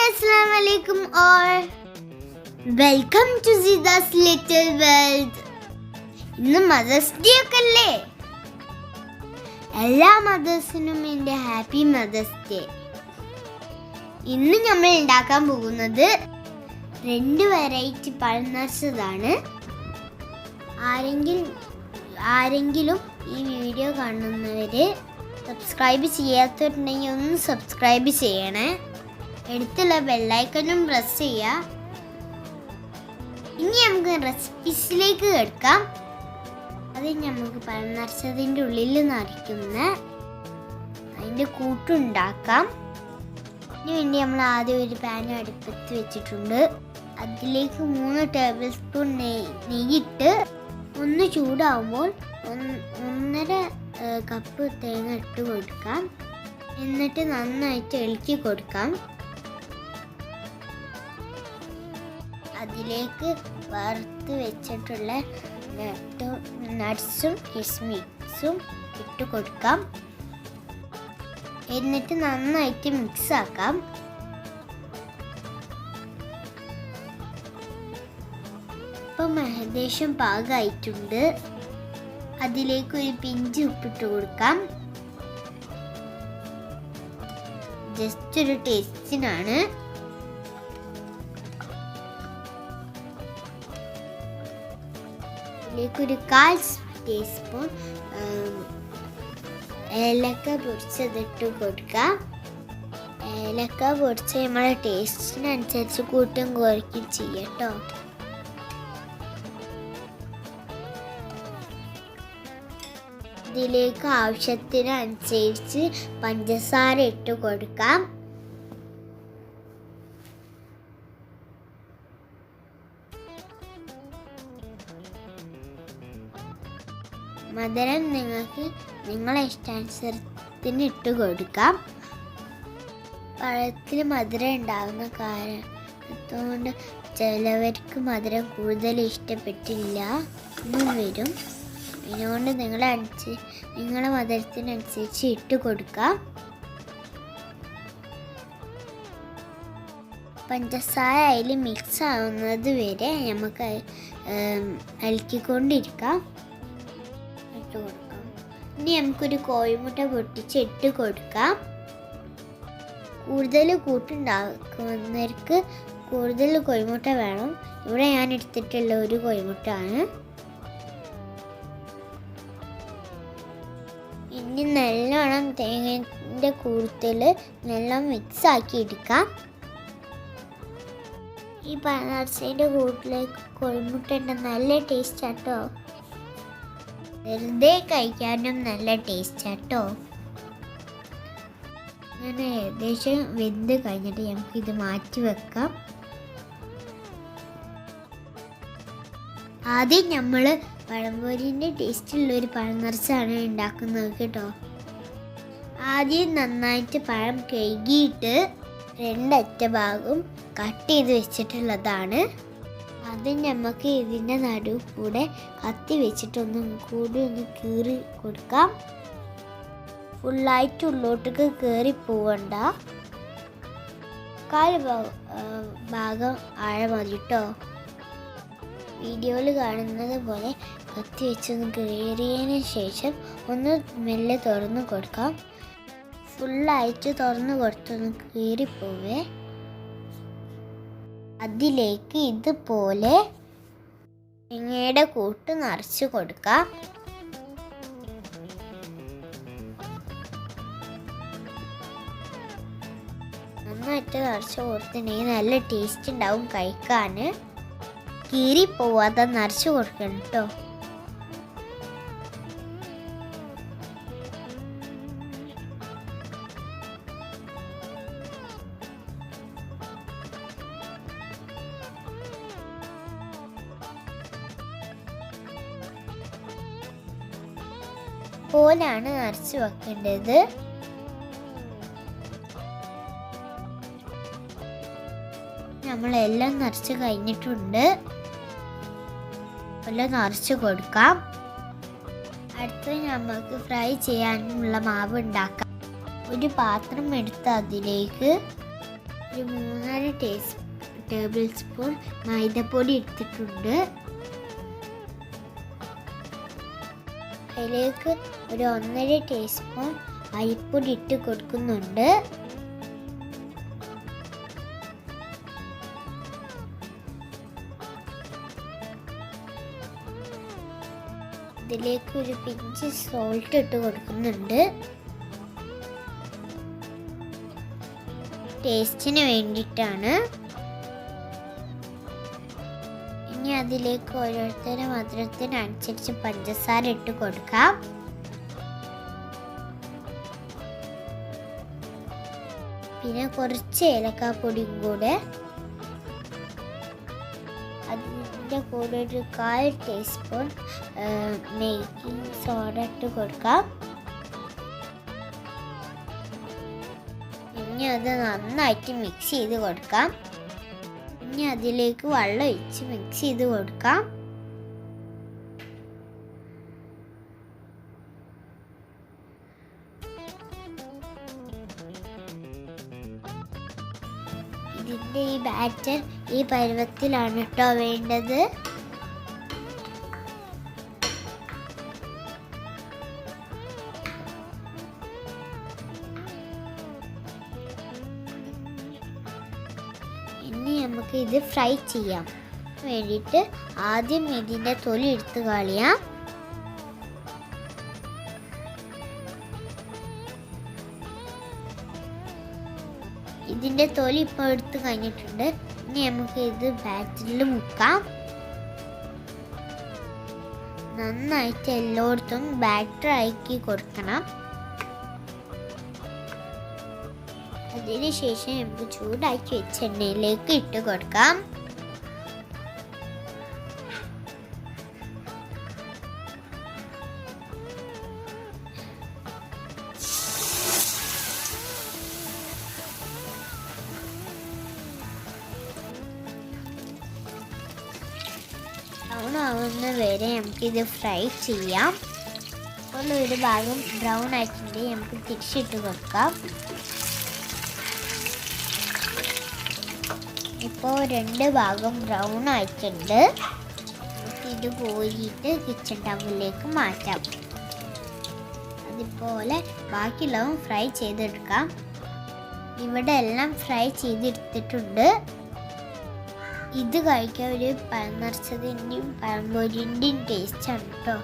Assalamu alaikum all. Welcome to Zida's Little World. ഇന്ന് mothers day ഒക്കെ അല്ലേ? എല്ലാ മദേഴ്സിനും എൻ്റെ ഹാപ്പി മദേഴ്സ് ഡേ. ഇന്ന് നമ്മൾ ഉണ്ടാക്കാൻ പോകുന്നത് 2 വെറൈറ്റി പഴം നിറച്ചതാണ്. ആരെങ്കിലും ഈ വീഡിയോ കാണുന്നവര് സബ്സ്ക്രൈബ് ചെയ്യാത്തവരുണ്ടെങ്കിൽ ഒന്ന് സബ്സ്ക്രൈബ് ചെയ്യണേ. അടുത്തുള്ള ബെല്ലൈക്കനും പ്രസ് ചെയ്യുക. ഇനി നമുക്ക് റെസിപ്പീസിലേക്ക് കിടക്കാം. അത് നമുക്ക് പഴം നിറച്ചതിൻ്റെ ഉള്ളിൽ നിറയ്ക്കുന്ന അതിൻ്റെ കൂട്ടുണ്ടാക്കാം. അതിന് വേണ്ടി നമ്മൾ ആദ്യം ഒരു പാൻ അടുപ്പത്ത് വെച്ചിട്ടുണ്ട്. അതിലേക്ക് 3 ടേബിൾ സ്പൂൺ നെയ്യിട്ട് ഒന്ന് ചൂടാവുമ്പോൾ 1.5 കപ്പ് തേങ്ങ ഇട്ട് കൊടുക്കാം. എന്നിട്ട് നന്നായിട്ട് ഇളക്കി കൊടുക്കാം. അതിലേക്ക് വറുത്ത് വെച്ചിട്ടുള്ള നട്ട്സും കിസ്മിസും ഇട്ട് കൊടുക്കാം. എന്നിട്ട് നന്നായിട്ട് മിക്സ് ആക്കാം. ഇപ്പം ഏകദേശം പാകമായിട്ടുണ്ട്. അതിലേക്ക് ഒരു പിഞ്ച് ഉപ്പിട്ട് കൊടുക്കാം. ജസ്റ്റ് ഒരു ടേസ്റ്റിനാണ്. അതിലേക്ക് ഒരു 1/4 ടീസ്പൂൺ ഏലക്ക പൊടിച്ചതിട്ട് കൊടുക്കാം. ഏലക്ക പൊടിച്ച് നമ്മളെ ടേസ്റ്റിനനുസരിച്ച് കൂട്ടും കുറയ്ക്കും ചെയ്യട്ടോ. ഇതിലേക്ക് ആവശ്യത്തിനനുസരിച്ച് പഞ്ചസാര ഇട്ട് കൊടുക്കാം. മധുരം നിങ്ങൾക്ക് നിങ്ങളെ ഇഷ്ടാനുസരത്തിന് ഇട്ട് കൊടുക്കാം. പഴത്തിൽ മധുരം ഉണ്ടാകുന്ന കാരണത്തോണ്ട് ചിലവർക്ക് മധുരം കൂടുതൽ ഇഷ്ടപ്പെട്ടില്ല എന്നും വരും. അതുകൊണ്ട് നിങ്ങളെ മധുരത്തിനനുസരിച്ച് ഇട്ട് കൊടുക്കാം. പഞ്ചസാര അതിൽ മിക്സ് ആവുന്നത് വരെ നമുക്ക് ഇളക്കിക്കൊണ്ടിരിക്കാം. ഇട്ട് കൊടുക്കാം. ഇനി നമുക്കൊരു കോഴിമുട്ട പൊട്ടിച്ച് ഇട്ട് കൊടുക്കാം. കൂടുതൽ കൂട്ടുണ്ടാക്കുന്നവർക്ക് കൂടുതൽ കോഴിമുട്ട വേണം. ഇവിടെ ഞാൻ എടുത്തിട്ടുള്ള ഒരു കോഴിമുട്ട ആണ്. ഇനി നല്ലോണം തേങ്ങൻ്റെ കൂട്ടത്തിൽ നല്ലോണം മിക്സ് ആക്കി എടുക്കാം. ഈ പഴനിറച്ചതിൻ്റെ കൂട്ടിലേക്ക് കോഴിമുട്ട ഉണ്ട്. നല്ല ടേസ്റ്റ് ആട്ടോ. വെറുതെ കഴിക്കാനും നല്ല ടേസ്റ്റ് ആട്ടോ. അങ്ങനെ ഏകദേശം വെന്ത് കഴിഞ്ഞിട്ട് നമുക്കിത് മാറ്റി വെക്കാം. ആദ്യം നമ്മൾ പഴംപൊരിൻ്റെ ടേസ്റ്റുള്ളൊരു പഴം നിറച്ചാണ് ഉണ്ടാക്കുന്നത് കേട്ടോ. ആദ്യം നന്നായിട്ട് പഴം കഴുകിയിട്ട് 2 അറ്റ ഭാഗം കട്ട് ചെയ്ത് വെച്ചിട്ടുള്ളതാണ്. അത് നമുക്ക് ഇതിൻ്റെ നടുവ് കൂടെ കത്തി വെച്ചിട്ടൊന്നും കൂടി ഒന്ന് കീറി കൊടുക്കാം. ഫുള്ളായിട്ട് ഉള്ളോട്ടേക്ക് കയറി പോവണ്ട. 1/4 ഭാഗം ആഴ മതി കേട്ടോ. വീഡിയോയിൽ കാണുന്നത് പോലെ കത്തി വെച്ചൊന്ന് കയറിയതിന് ശേഷം ഒന്ന് മെല്ലെ തുറന്ന് കൊടുക്കാം. ഫുള്ളായിട്ട് തുറന്ന് കൊടുത്തൊന്ന് കീറിപ്പോവേ. അതിലേക്ക് ഇതുപോലെ തേങ്ങയുടെ കൂട്ട് നിറച്ച് കൊടുക്കാം. നന്നായിട്ട് നിറച്ച് കൊടുത്തിട്ടുണ്ടെങ്കിൽ നല്ല ടേസ്റ്റ് ഉണ്ടാവും കഴിക്കാൻ. കീറി പോവാതെ നിറച്ച് കൊടുക്കണം കേട്ടോ. പോലാണ് നിറച്ച് വെക്കേണ്ടത്. നമ്മളെല്ലാം നിറച്ച് കഴിഞ്ഞിട്ടുണ്ട്. എല്ലാം നിറച്ച് കൊടുക്കാം. അടുത്ത് നമുക്ക് ഫ്രൈ ചെയ്യാനുള്ള മാവ് ഉണ്ടാക്കാം. ഒരു പാത്രം എടുത്ത് അതിലേക്ക് ഒരു 3.5 ടേബിൾ സ്പൂൺ മൈദപ്പൊടി എടുത്തിട്ടുണ്ട്. അതിലേക്ക് ഒരു 1.5 ടീസ്പൂൺ അരിപ്പൊടി ഇട്ട് കൊടുക്കുന്നുണ്ട്. ഇതിലേക്ക് ഒരു പിഞ്ച് സോൾട്ട് ഇട്ട് കൊടുക്കുന്നുണ്ട്, ടേസ്റ്റിന് വേണ്ടിയിട്ടാണ്. ഇനി അതിലേക്ക് ഓരോരുത്തരുടെ മധുരത്തിനനുസരിച്ച് പഞ്ചസാര ഇട്ട് കൊടുക്കാം. പിന്നെ കുറച്ച് ഏലക്കാപ്പൊടിയും കൂടെ, അതിൻ്റെ കൂടെ ഒരു 1/4 ടീസ്പൂൺ ബേക്കിംഗ് സോഡ ഇട്ട് കൊടുക്കാം. ഇനി അത് നന്നായിട്ട് മിക്സ് ചെയ്ത് കൊടുക്കാം. ഇനി അതിലേക്ക് വെള്ളം ഒഴിച്ച് മിക്സ് ചെയ്ത് കൊടുക്കാം. ഇതിൻ്റെ ഈ ബാറ്റർ ഈ പരുവത്തിലാണ് കേട്ടോ വേണ്ടത്. ഇനി നമുക്ക് ഇത് ഫ്രൈ ചെയ്യാം. വേണ്ടിയിട്ട് ആദ്യം ഇതിൻ്റെ തൊലി എടുത്ത് കളയാം. ഇതിൻ്റെ തൊലി ഇപ്പോൾ എടുത്ത് കഴിഞ്ഞിട്ടുണ്ട്. ഇനി നമുക്ക് ഇത് ബാറ്ററിൽ മുക്കാം. നന്നായിട്ട് എല്ലായിടത്തും ബാറ്റർ ആക്കി കൊടുക്കണം. അതിനുശേഷം നമുക്ക് ചൂടാക്കി വെച്ച എണ്ണയിലേക്ക് ഇട്ട് കൊടുക്കാം. ബ്രൗൺ ആവുന്ന വരെ നമുക്കിത് ഫ്രൈ ചെയ്യാം. അപ്പോൾ ഒരു ഭാഗം ബ്രൗൺ ആയിട്ടുണ്ട്, നമുക്ക് തിരിച്ചിട്ട് കൊടുക്കാം. ഇപ്പോൾ 2 ഭാഗം ബ്രൗൺ ആയിട്ടുണ്ട്. ഇത് കോരിയിട്ട് കിച്ചൺ ടവലിലേക്ക് മാറ്റാം. അതുപോലെ ബാക്കിയുള്ളതും ഫ്രൈ ചെയ്തെടുക്കാം. ഇവിടെ എല്ലാം ഫ്രൈ ചെയ്തെടുത്തിട്ടുണ്ട്. ഇത് കഴിക്കാൻ ഒരു പഴം നിറച്ചതിൻ്റെയും പഴംപൊരിൻ്റെയും ടേസ്റ്റാണ് കേട്ടോ.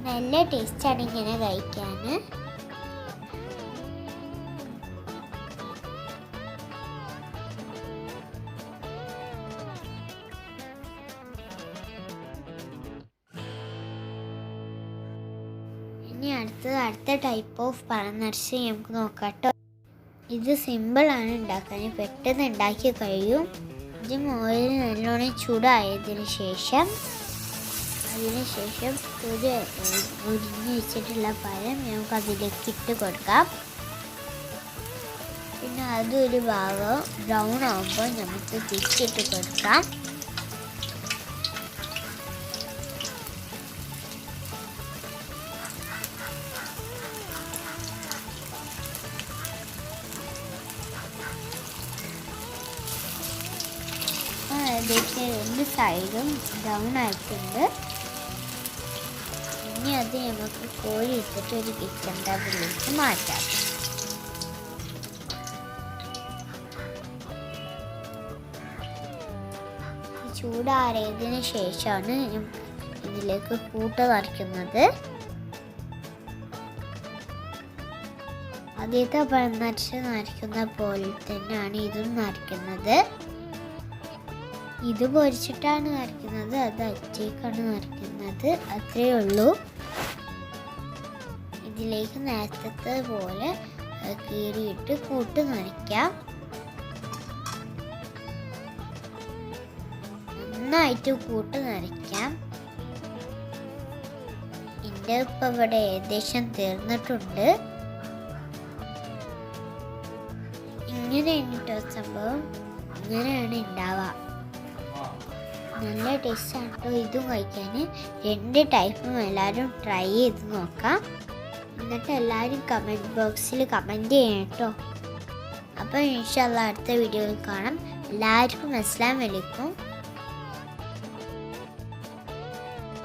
നല്ല ടേസ്റ്റാണ് ഇങ്ങനെ കഴിക്കാൻ. ഇനി അടുത്ത ടൈപ്പ് ഓഫ് പഴം നിറച്ച് നമുക്ക് നോക്കാം കേട്ടോ. ഇത് സിമ്പിളാണ് ഉണ്ടാക്കാൻ, പെട്ടെന്ന് ഉണ്ടാക്കി കഴിയും. ആദ്യം ഓയിൽ നല്ലോണം ചൂടായതിനു ശേഷം ഒരു ഉരിഞ്ഞ് വെച്ചിട്ടുള്ള പഴം നമുക്ക് അതിലേക്ക് ഇട്ട് കൊടുക്കാം. പിന്നെ അതൊരു ഭാഗം ബ്രൗൺ ആകുമ്പോൾ നമുക്ക് തിരിച്ചിട്ട് കൊടുക്കാം. ഏകദേശം 2 സൈഡും ബ്രൗൺ ആയിട്ടുണ്ട്. ഇനി അത് നമുക്ക് കോരി ഇട്ടിട്ട് ഒരു കിച്ചൺ ടവലിലേക്ക് മാറ്റാം. ചൂടാറിയതിന് ശേഷമാണ് ഇതിലേക്ക് കൂട്ട് നിറയ്ക്കുന്നത്. ആദ്യത്തെ പഴം നിറയ്ക്കുന്ന പോലെ തന്നെയാണ് ഇതും നിറയ്ക്കുന്നത്. ഇത് പൊരിച്ചിട്ടാണ് നിറയ്ക്കുന്നത്, അത് അച്ചേക്കാണ് നിറയ്ക്കുന്നത്. അത്രയേ ഉള്ളൂ. ഇതിലേക്ക് നേരത്തെ പോലെ കീറിയിട്ട് കൂട്ട് നിറയ്ക്കാം. നന്നായിട്ട് കൂട്ട് നിറയ്ക്കാം. എൻ്റെ ഇപ്പം ഇവിടെ ഏകദേശം തീർന്നിട്ടുണ്ട്. ഇങ്ങനെയാണ് കേട്ടോ സംഭവം, ഇങ്ങനെയാണ് ഉണ്ടാവുക. നല്ല ടേസ്റ്റാണ് കേട്ടോ ഇതും കഴിക്കാൻ. 2 ടൈപ്പും എല്ലാവരും ട്രൈ ചെയ്ത് നോക്കാം. എന്നിട്ട് എല്ലാവരും കമൻറ്റ് ബോക്സിൽ കമൻറ്റ് ചെയ്യണം കേട്ടോ. അപ്പോൾ ഇൻഷാ അല്ലാഹ് അടുത്ത വീഡിയോയിൽ കാണാം. എല്ലാവർക്കും അസ്സലാമു അലൈക്കും.